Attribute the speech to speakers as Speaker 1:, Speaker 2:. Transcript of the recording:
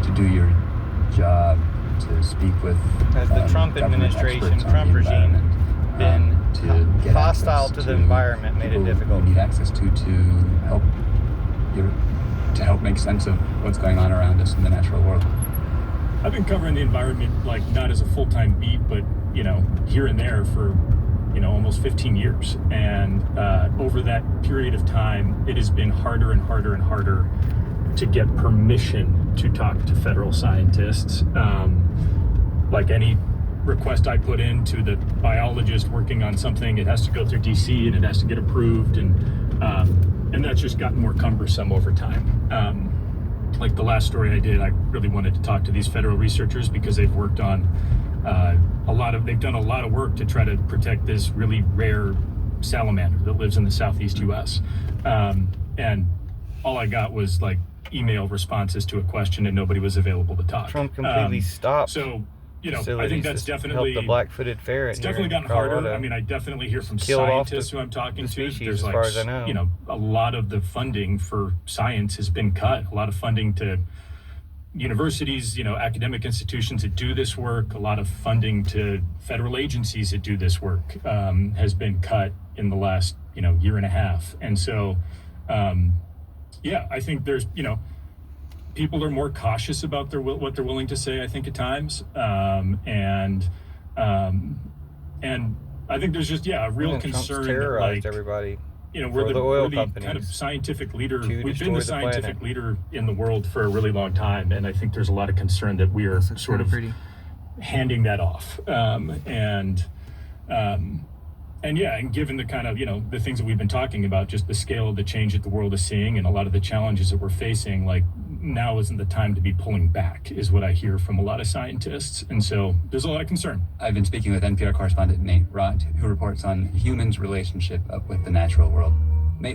Speaker 1: to do your job, to speak with
Speaker 2: Has the Trump
Speaker 1: government
Speaker 2: administration,
Speaker 1: experts on
Speaker 2: Trump
Speaker 1: the
Speaker 2: regime
Speaker 1: environment,
Speaker 2: been
Speaker 1: to get
Speaker 2: hostile
Speaker 1: access
Speaker 2: to the environment, made it
Speaker 1: people
Speaker 2: difficult?
Speaker 1: You need access to help to help make sense of what's going on around us in the natural world.
Speaker 3: I've been covering the environment, like, not as a full-time beat, but, here and there for, almost 15 years. And over that period of time, it has been harder and harder and harder to get permission to talk to federal scientists. Like any request I put in to the biologist working on something, it has to go through DC and it has to get approved. And that's just gotten more cumbersome over time. Like the last story I did, I really wanted to talk to these federal researchers because they've worked on they've done a lot of work to try to protect this really rare salamander that lives in the southeast US. And all I got was like email responses to a question and nobody was available to talk.
Speaker 2: Trump completely stopped.
Speaker 3: So, I think that's definitely
Speaker 2: help the black-footed ferret.
Speaker 3: It's definitely gotten harder. I mean, I definitely hear from scientists who I'm talking to. There's
Speaker 2: as far as I know.
Speaker 3: A lot of the funding for science has been cut. A lot of funding to universities, academic institutions that do this work. A lot of funding to federal agencies that do this work has been cut in the last, year and a half. And so, I think there's, people are more cautious about what they're willing to say, I think, at times. And I think there's just, a real concern that, like,
Speaker 2: everybody.
Speaker 3: We're the kind of scientific leader. We've been the scientific leader in the world for a really long time. And I think there's a lot of concern that we are sort of handing that off. And given the kind of, the things that we've been talking about, just the scale of the change that the world is seeing and a lot of the challenges that we're facing, like, now isn't the time to be pulling back, is what I hear from a lot of scientists. And so there's a lot of concern.
Speaker 1: I've been speaking with NPR correspondent Nate Rott, who reports on humans' relationship with the natural world.